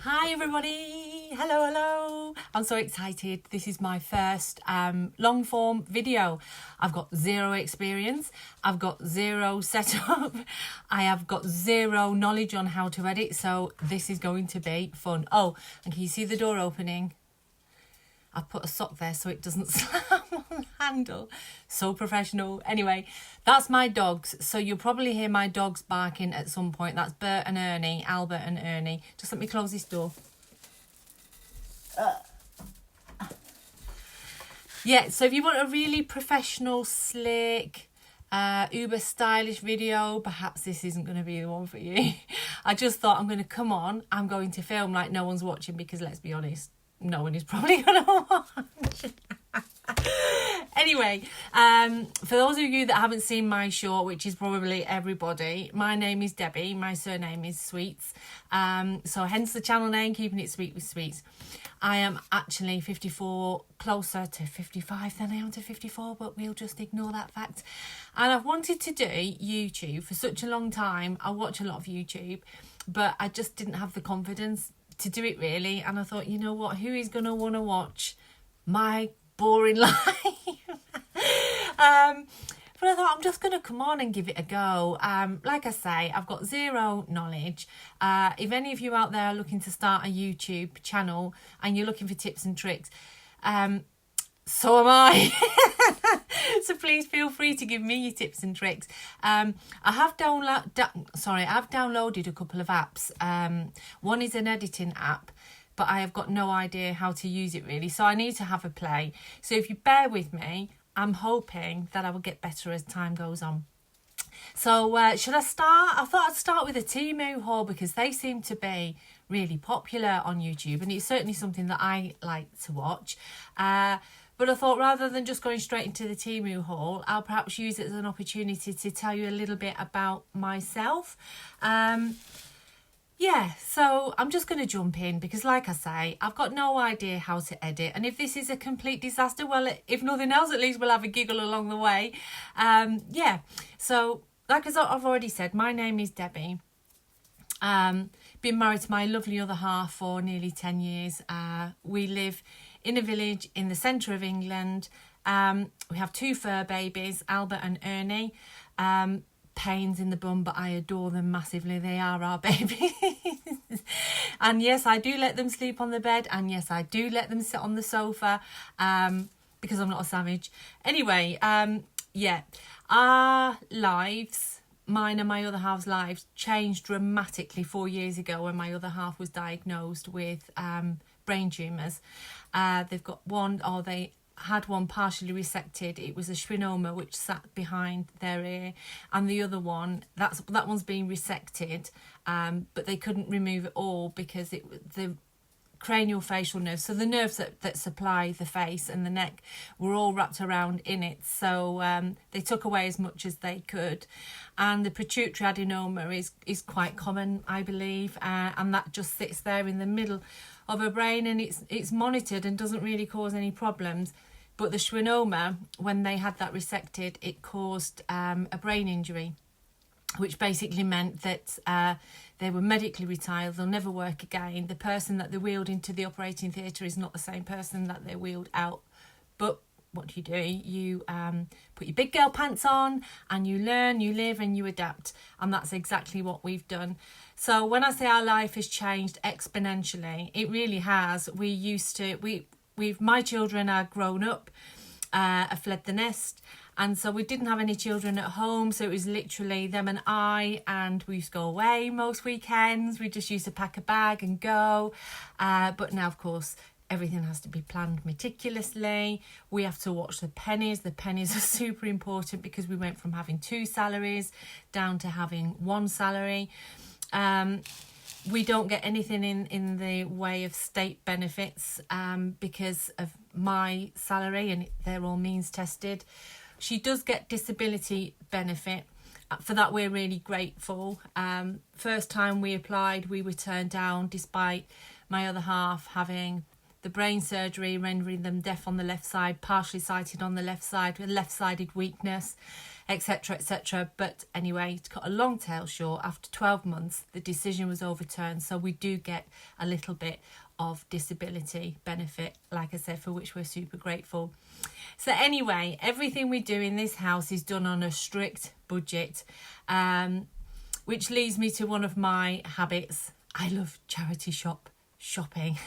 Hi everybody, hello. I'm so excited. This is my first long form video. I've got zero experience, I've got zero setup, I have got zero knowledge on how to edit, so this is going to be fun. Oh, and can you see the door opening? I put a sock there so it doesn't slam on the handle. So professional. Anyway, that's my dogs. So you'll probably hear my dogs barking at some point. That's Bert and Ernie, Albert and Ernie. Just let me close this door. Yeah, so if you want a really professional, slick, uber stylish video, perhaps this isn't going to be the one for you. I just thought I'm going to come on. I'm going to film like no one's watching because let's be honest, no one is probably going to watch. Anyway, for those of you that haven't seen my short, which is probably everybody, my name is Debbie. My surname is Sweets. So hence the channel name, Keeping It Sweet with Sweets. I am actually 54, closer to 55 than I am to 54, but we'll just ignore that fact. And I've wanted to do YouTube for such a long time. I watch a lot of YouTube, but I just didn't have the confidence to do it really. And I thought, you know what, who is going to want to watch my boring life? But I thought I'm just going to come on and give it a go. Like I say, I've got zero knowledge. If any of you out there are looking to start a YouTube channel and you're looking for tips and tricks, so am I. So please feel free to give me your tips and tricks. I have downloaded a couple of apps. One is an editing app, but I have got no idea how to use it really. So I need to have a play. So if you bear with me, I'm hoping that I will get better as time goes on. So should I start? I thought I'd start with a Temu haul because they seem to be really popular on YouTube, and it's certainly something that I like to watch. But I thought rather than just going straight into the Temu haul, I'll perhaps use it as an opportunity to tell you a little bit about myself. Yeah, so I'm just going to jump in because like I say, I've got no idea how to edit. And if this is a complete disaster, well, if nothing else, at least we'll have a giggle along the way. Yeah, so like as I've already said, my name is Debbie. Been married to my lovely other half for nearly 10 years. We live in a village in the centre of England. We have two fur babies, Albert and Ernie. Pains in the bum, but I adore them massively. They are our babies. And yes, I do let them sleep on the bed, and yes, I do let them sit on the sofa, because I'm not a savage. Anyway, yeah, our lives, mine and my other half's lives, changed dramatically 4 years ago when my other half was diagnosed with brain tumours. They've got one, or they had one partially resected. It was a schwannoma which sat behind their ear, and the other one, that one's been resected, but they couldn't remove it all because the cranial facial nerves, so the nerves that supply the face and the neck, were all wrapped around in it. So they took away as much as they could, and the pituitary adenoma is quite common, I believe, and that just sits there in the middle of her brain, and it's monitored and doesn't really cause any problems. But the schwannoma, when they had that resected, it caused a brain injury, which basically meant that they were medically retired. They'll never work again. The person that they wheeled into the operating theatre is not the same person that they wheeled out. But what do? You put your big girl pants on and you learn, you live and you adapt. And that's exactly what we've done. So when I say our life has changed exponentially, it really has. My children are grown up, have fled the nest. And so we didn't have any children at home. So it was literally them and I, and we used to go away most weekends. We just used to pack a bag and go. But now, of course, everything has to be planned meticulously. We have to watch the pennies. The pennies are super important because we went from having 2 salaries down to having 1 salary. We don't get anything in the way of state benefits because of my salary, and they're all means tested. She does get disability benefit. For that, we're really grateful. First time we applied, we were turned down despite my other half having the brain surgery, rendering them deaf on the left side, partially sighted on the left side, with left-sided weakness, etc, etc. But anyway, to cut a long tale short, after 12 months the decision was overturned, so we do get a little bit of disability benefit, like I said, for which we're super grateful. So anyway, everything we do in this house is done on a strict budget, which leads me to one of my habits. I love charity shopping.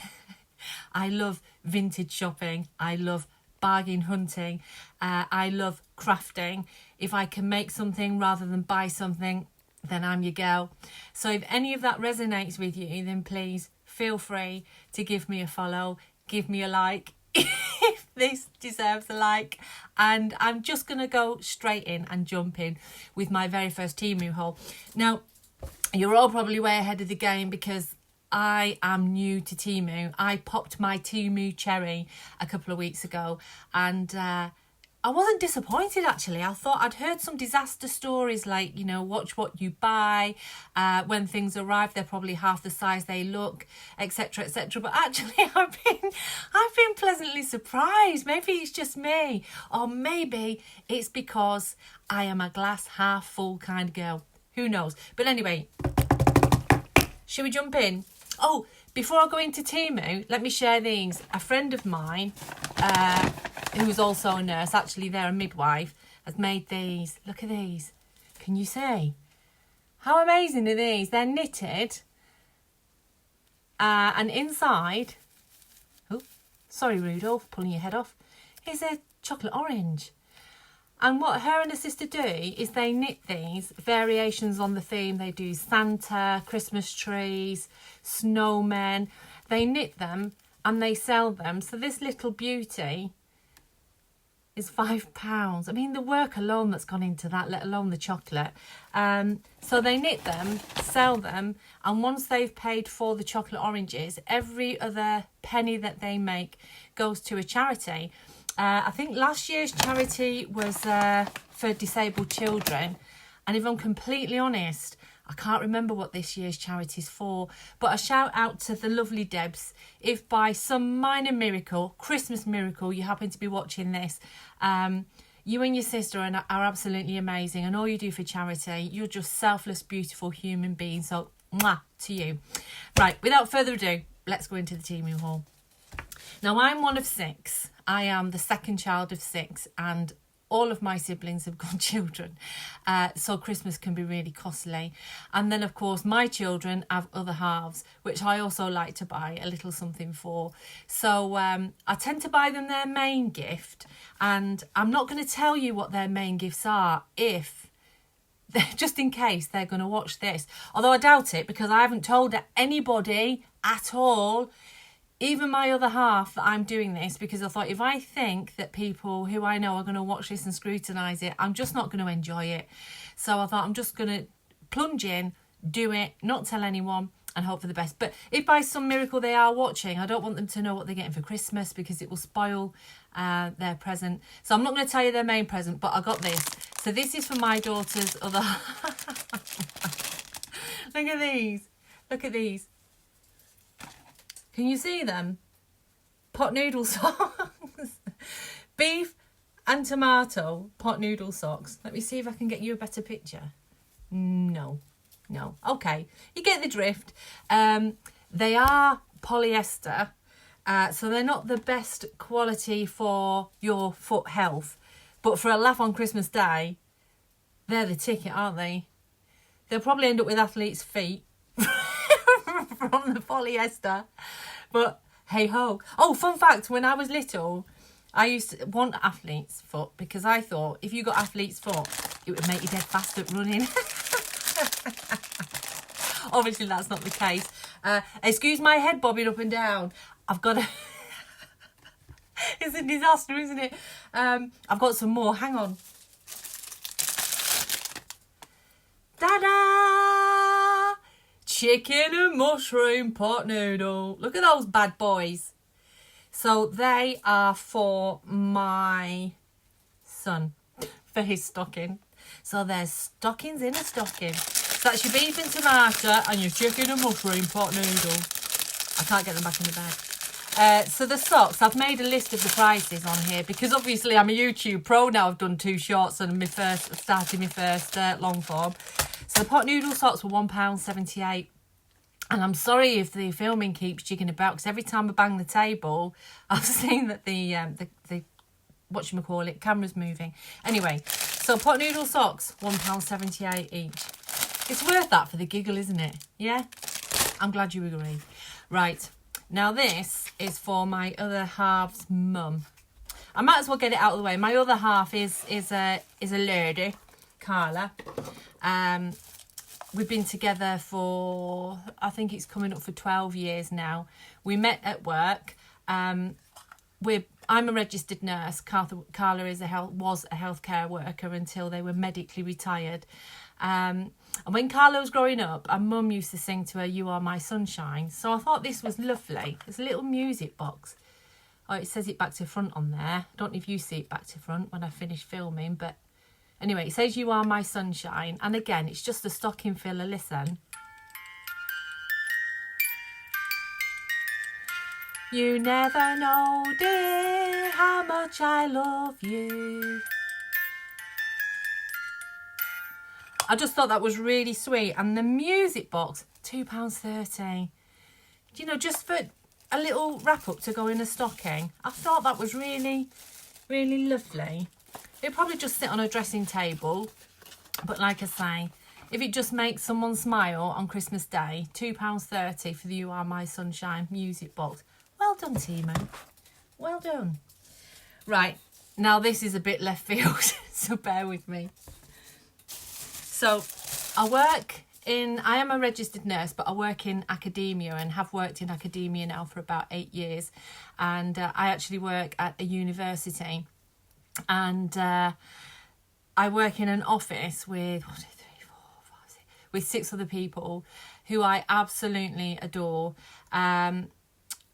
I love vintage shopping. I love bargain hunting. I love crafting. If I can make something rather than buy something, then I'm your girl. So if any of that resonates with you, then please feel free to give me a follow, give me a like if this deserves a like. And I'm just going to go straight in and jump in with my very first Temu haul. Now, you're all probably way ahead of the game because I am new to Temu. I popped my Temu cherry a couple of weeks ago, and I wasn't disappointed actually. I thought I'd heard some disaster stories like, you know, watch what you buy. When things arrive, they're probably half the size they look, etc, etc. But actually, I've been pleasantly surprised. Maybe it's just me, or maybe it's because I am a glass half full kind of girl. Who knows? But anyway, shall we jump in? Oh, before I go into Temu, let me share these. A friend of mine, who's also a nurse, actually they're a midwife, has made these. Look at these. Can you see? How amazing are these? They're knitted. And inside, oh, sorry Rudolph, pulling your head off, is a chocolate orange. And what her and her sister do is they knit these variations on the theme. They do Santa, Christmas trees, snowmen. They knit them and they sell them. So this little beauty is £5. I mean, the work alone that's gone into that, let alone the chocolate. So they knit them, sell them, and once they've paid for the chocolate oranges, every other penny that they make goes to a charity. I think last year's charity was for disabled children, and if I'm completely honest, I can't remember what this year's charity is for. But a shout out to the lovely Debs. If by some minor miracle, Christmas miracle, you happen to be watching this, you and your sister are absolutely amazing, and all you do for charity, you're just selfless, beautiful human beings. So mwah to you. Right, without further ado, let's go into the Temu haul. Now, I'm one of 6. I am the second child of 6, and all of my siblings have got children, so Christmas can be really costly. And then of course my children have other halves, which I also like to buy a little something for. So I tend to buy them their main gift, and I'm not going to tell you what their main gifts are if just in case they're going to watch this, although I doubt it, because I haven't told anybody at all, even my other half, that I'm doing this, because I thought if I think that people who I know are going to watch this and scrutinise it, I'm just not going to enjoy it. So I thought I'm just going to plunge in, do it, not tell anyone, and hope for the best. But if by some miracle they are watching, I don't want them to know what they're getting for Christmas, because it will spoil their present. So I'm not going to tell you their main present, but I got this. So this is for my daughter's other Look at these. Look at these. Can you see them? Pot noodle socks. Beef and tomato pot noodle socks. Let me see if I can get you a better picture. No. Okay, you get the drift. They are polyester, so they're not the best quality for your foot health. But for a laugh on Christmas Day, they're the ticket, aren't they? They'll probably end up with athlete's feet from the polyester, but hey ho. Oh, fun fact, when I was little, I used to want athlete's foot because I thought if you got athlete's foot, it would make you dead fast at running. Obviously that's not the case. Excuse my head bobbing up and down. I've got a it's a disaster, isn't it? I've got some more, hang on. Ta-da! Chicken and mushroom pot noodle. Look at those bad boys. So they are for my son, for his stocking. So there's stockings in a stocking. So that's your beef and tomato and your chicken and mushroom pot noodle. I can't get them back in the bag. So the socks, I've made a list of the prices on here because obviously I'm a YouTube pro now. I've done 2 shorts and started my first long form. So the pot noodle socks were £1.78. And I'm sorry if the filming keeps jigging about because every time I bang the table, I've seen that the whatchamacallit, camera's moving. Anyway, so pot noodle socks, £1.78 each. It's worth that for the giggle, isn't it? Yeah? I'm glad you agree. Right, now this is for my other half's mum. I might as well get it out of the way. My other half is a lady, Carla. We've been together for, I think it's coming up for 12 years now. We met at work. I'm a registered nurse. Carla was a healthcare worker until they were medically retired. And when Carla was growing up, our mum used to sing to her, "You Are My Sunshine." So I thought this was lovely. There's a little music box. Oh, it says it back to front on there. I don't know if you see it back to front when I finish filming, but anyway, it says "You Are My Sunshine." And again, it's just a stocking filler. Listen. You never know, dear, how much I love you. I just thought that was really sweet. And the music box, £2.30. You know, just for a little wrap-up to go in a stocking. I thought that was really, really lovely. It'd probably just sit on a dressing table. But like I say, if it just makes someone smile on Christmas Day, £2.30 for the You Are My Sunshine music box. Well done, Temu. Well done. Right, now this is a bit left field, so bear with me. So I am a registered nurse, but I work in academia and have worked in academia now for about 8 years. And I actually work at a university. And I work in an office with 6 other people who I absolutely adore.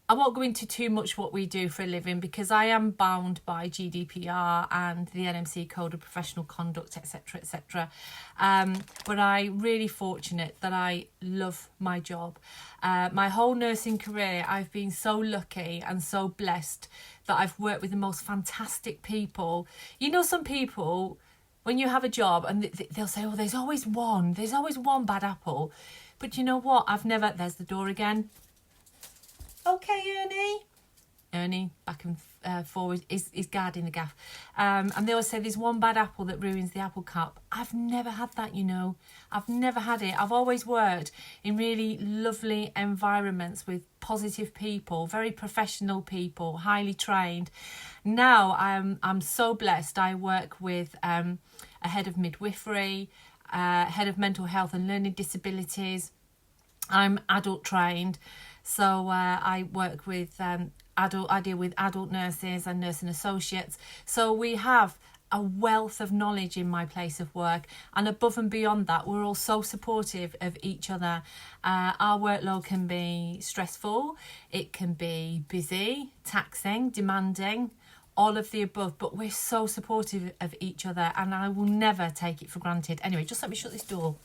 I won't go into too much what we do for a living because I am bound by GDPR and the NMC Code of Professional Conduct, etc., etc. But I'm really fortunate that I love my job. My whole nursing career, I've been so lucky and so blessed that I've worked with the most fantastic people. You know, some people, when you have a job and they'll say, oh, there's always one bad apple. But you know what? There's the door again. Okay, Ernie, back and forward, is guarding the gaff. And they always say there's one bad apple that ruins the apple cup. I've never had that, you know. I've never had it. I've always worked in really lovely environments with positive people, very professional people, highly trained. Now I'm so blessed. I work with a head of midwifery, head of mental health and learning disabilities. I'm adult trained. So I work with I deal with adult nurses and nursing associates. So we have a wealth of knowledge in my place of work. And above and beyond that, we're all so supportive of each other. Our workload can be stressful. It can be busy, taxing, demanding, all of the above. But we're so supportive of each other. And I will never take it for granted. Anyway, just let me shut this door.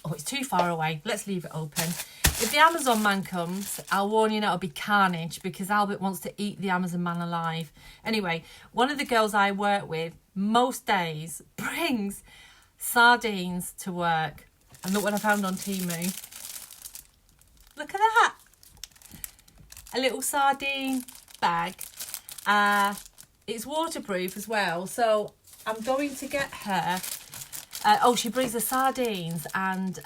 Oh, it's too far away. Let's leave it open. If the Amazon man comes, I'll warn you now, it'll be carnage because Albert wants to eat the Amazon man alive. Anyway, one of the girls I work with most days brings sardines to work. And look what I found on Temu. Look at that. A little sardine bag. It's waterproof as well. So I'm going to get her... she brings the sardines and,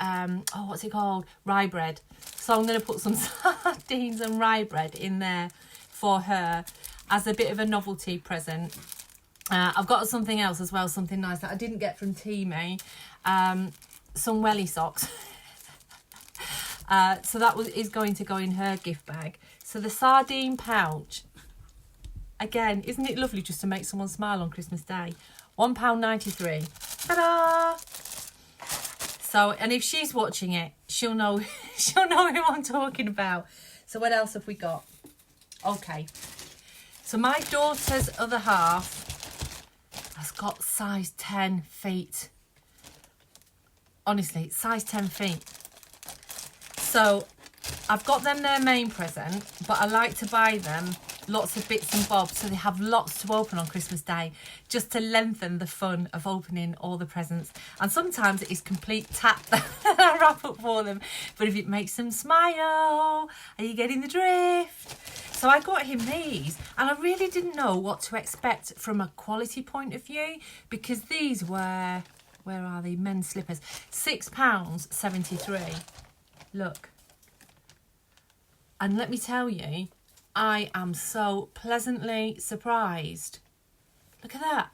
what's it called? Rye bread. So I'm going to put some sardines and rye bread in there for her as a bit of a novelty present. I've got something else as well, something nice that I didn't get from Temu. Some welly socks. So that is going to go in her gift bag. So the sardine pouch. Again, isn't it lovely just to make someone smile on Christmas Day? £1.93. Ta-da! So, and if she's watching it, she'll know who I'm talking about. So what else have we got? Okay. So my daughter's other half has got size 10 feet. Honestly, size 10 feet. So I've got them their main present, but I like to buy them lots of bits and bobs so they have lots to open on Christmas Day, just to lengthen the fun of opening all the presents. And sometimes it is complete tap that I wrap up for them, but if it makes them smile, are you getting the drift? So I got him these, and I really didn't know what to expect from a quality point of view, because these were, where are they, men's slippers, £6.73. Look. And let me tell you, I am so pleasantly surprised. Look at that.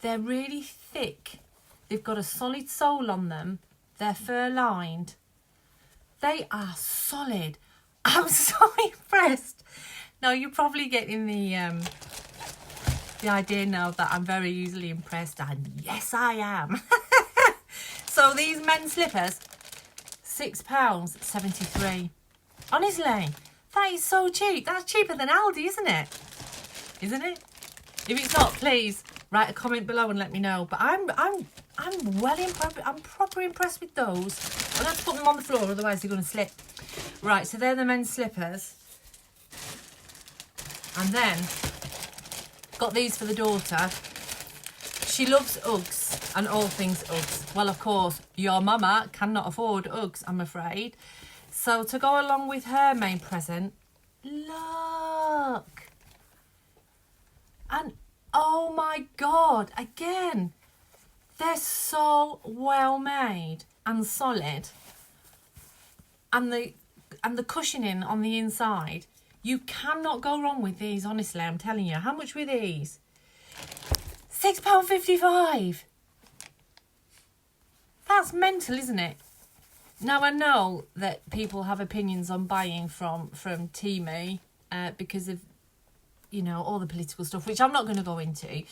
They're really thick. They've got a solid sole on them. They're fur lined. They are solid. I'm so impressed. Now, you're probably getting the idea now that I'm very easily impressed. And yes, I am. So these men's slippers, £6.73. Honestly, that is so cheap. That's cheaper than Aldi, isn't it? Isn't it? If it's not, please write a comment below and let me know. But I'm well impressed. I'm proper impressed with those. I'm going to put them on the floor, otherwise they're going to slip. Right, so they're the men's slippers. And then got these for the daughter. She loves Uggs and all things Uggs. Well, of course, your mama cannot afford Uggs, I'm afraid. So to go along with her main present, look. And oh my God, again, they're so well made and solid. And the cushioning on the inside, you cannot go wrong with these, honestly, I'm telling you. How much were these? £6.55. That's mental, isn't it? Now, I know that people have opinions on buying from Temu because of, you know, all the political stuff, which I'm not going to go into.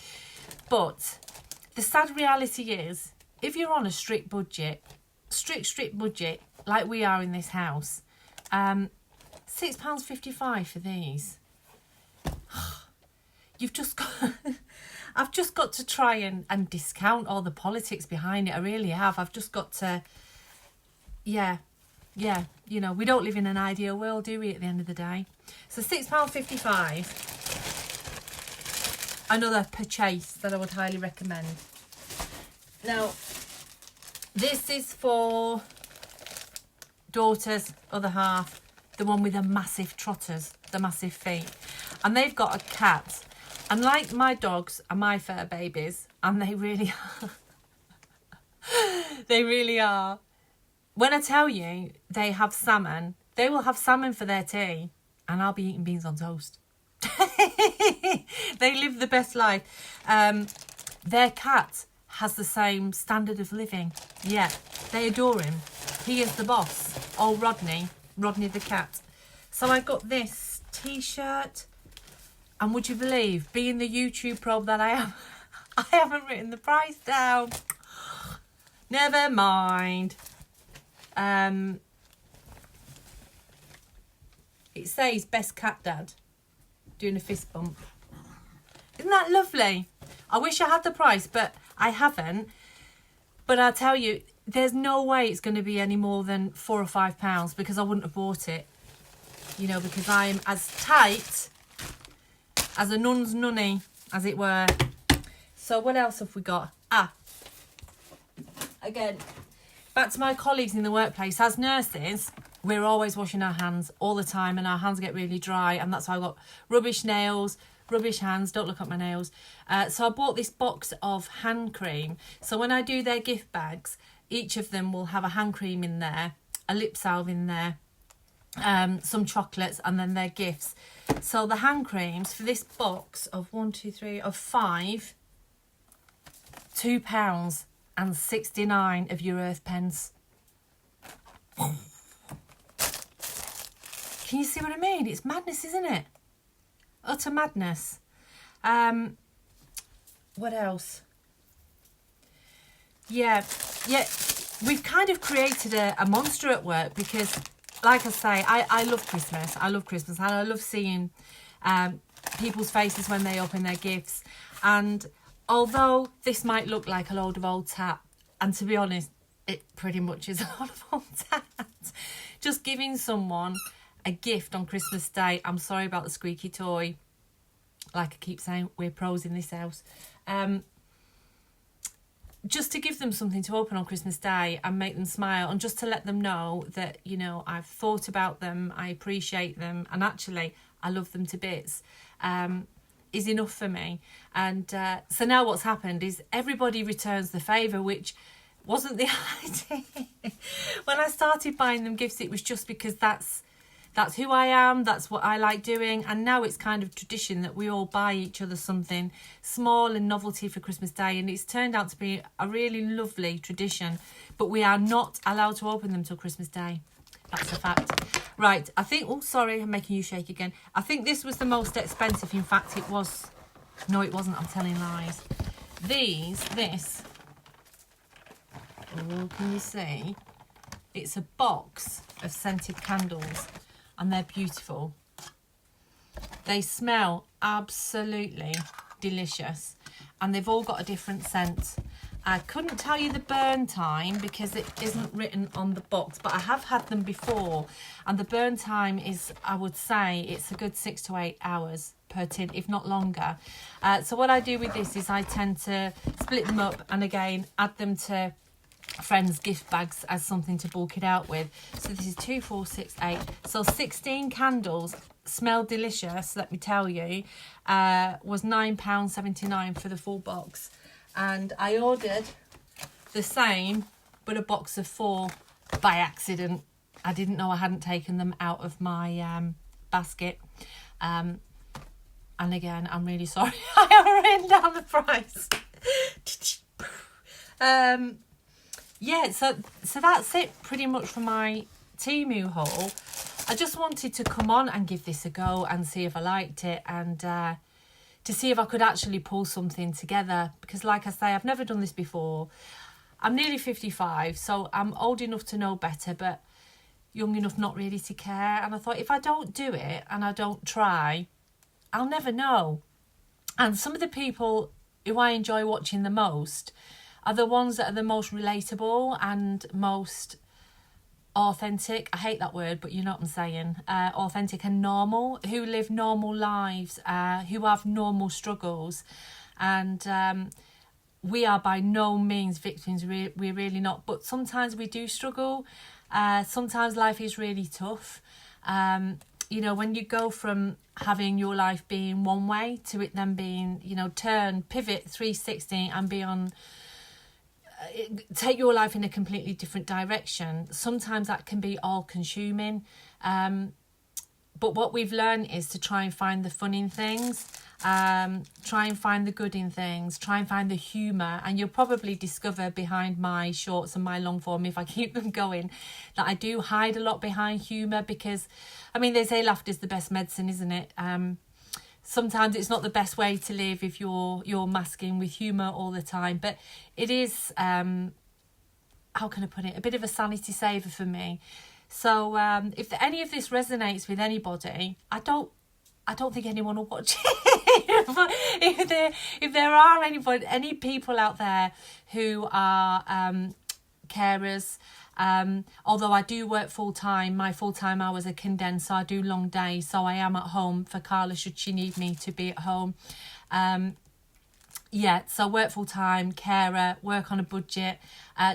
But the sad reality is, if you're on a strict budget, strict budget, like we are in this house, £6.55 for these. You've just got... I've just got to try and discount all the politics behind it. I really have. I've just got to... Yeah, you know, we don't live in an ideal world, do we, at the end of the day? So £6.55. Another purchase that I would highly recommend. Now, this is for daughter's other half, the one with the massive trotters, the massive feet. And they've got a cat. And like my dogs are my fur babies, and they really are. They really are. When I tell you they have salmon, they will have salmon for their tea, and I'll be eating beans on toast. They live the best life. Their cat has the same standard of living. Yeah, they adore him. He is the boss. Old Rodney the cat. So I got this T-shirt, and would you believe, being the YouTube probe that I am, I haven't written the price down. Never mind. It says best cat dad, doing a fist bump. Isn't that lovely? I wish I had the price, but I haven't. But I'll tell you, there's no way it's going to be any more than £4 or £5 because I wouldn't have bought it. You know, because I'm as tight as a nun's nunny, as it were. So what else have we got? Again, back to my colleagues in the workplace. As nurses, we're always washing our hands all the time, and our hands get really dry, and that's why I got rubbish nails, rubbish hands. Don't look at my nails. So I bought this box of hand cream. So when I do their gift bags, each of them will have a hand cream in there, a lip salve in there, some chocolates, and then their gifts. So the hand creams for this box of £5, £2.69 of your earth pence. Can you see what I mean? It's madness, isn't it? Utter madness. What else? Yeah, we've kind of created a monster at work because, like I say, I love Christmas. I love Christmas, and I love seeing people's faces when they open their gifts. And although this might look like a load of old tat, and to be honest, it pretty much is a lot of old tat. just giving someone a gift on Christmas Day. I'm sorry about the squeaky toy. Like I keep saying, we're pros in this house. Just to give them something to open on Christmas Day and make them smile, and just to let them know that, you know, I've thought about them, I appreciate them, and actually I love them to bits, is enough for me. And so now what's happened is everybody returns the favour, which wasn't the idea. When I started buying them gifts, it was just because that's who I am, that's what I like doing, and now it's kind of tradition that we all buy each other something small and novelty for Christmas Day, and it's turned out to be a really lovely tradition, but we are not allowed to open them till Christmas Day. That's a fact. Right, I think, oh sorry, I'm making you shake again. I think this was the most expensive. In fact, it was, no it wasn't, I'm telling lies. This, oh, can you see? It's a box of scented candles. And they're beautiful. They smell absolutely delicious. And they've all got a different scent. I couldn't tell you the burn time because it isn't written on the box, but I have had them before. And the burn time is, I would say, it's a good 6 to 8 hours per tin, if not longer. So what I do with this is I tend to split them up and again add them to friends' gift bags as something to bulk it out with. So this is 2, 4, 6, 8. So 16 candles, smell delicious, let me tell you. Was £9.79 for the full box. And I ordered the same, but a box of 4 by accident. I didn't know I hadn't taken them out of my basket. And again, I'm really sorry. I have written down the price. Yeah, so that's it pretty much for my Temu haul. I just wanted to come on and give this a go and see if I liked it, and to see if I could actually pull something together, because like I say, I've never done this before. I'm nearly 55, so I'm old enough to know better, but young enough not really to care. And I thought, if I don't do it and I don't try, I'll never know. And some of the people who I enjoy watching the most are the ones that are the most relatable and most authentic. I hate that word, but you know what I'm saying. Authentic and normal, who live normal lives, who have normal struggles. And we are by no means victims, we're really not. But sometimes we do struggle. Sometimes life is really tough. You know, when you go from having your life being one way to it then being, you know, pivot 360 and be on, take your life in a completely different direction. Sometimes that can be all consuming. But what we've learned is to try and find the fun in things, try and find the good in things, try and find the humour. And you'll probably discover behind my shorts and my long form, if I keep them going, that I do hide a lot behind humour, because, I mean, they say laughter's the best medicine, isn't it? Sometimes it's not the best way to live if you're masking with humour all the time, but it is, how can I put it, a bit of a sanity saver for me. So if any of this resonates with anybody, I don't think anyone will watch it. But if there are any people out there who are carers, although I do work full-time, my full-time hours are condensed, so I do long days, so I am at home for Carla should she need me to be at home. Yeah, so work full-time, carer, work on a budget,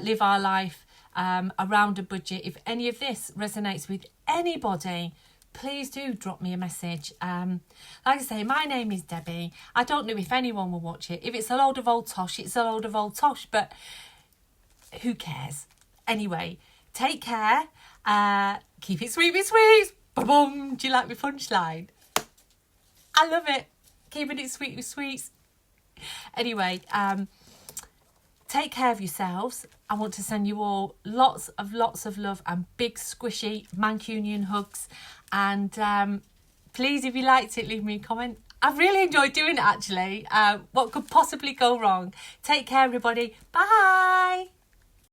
live our life around a budget. If any of this resonates with anybody, please do drop me a message. Like I say, my name is Debbie. I don't know if anyone will watch it. If it's a load of old tosh, it's a load of old tosh, but who cares? Anyway, take care. Keep it sweet with sweets. Ba-boom. Do you like my punchline? I love it. Keeping it sweet with sweets. Anyway, take care of yourselves. I want to send you all lots of love and big squishy Mancunian hugs. And please, if you liked it, leave me a comment. I've really enjoyed doing it, actually. What could possibly go wrong? Take care, everybody. Bye.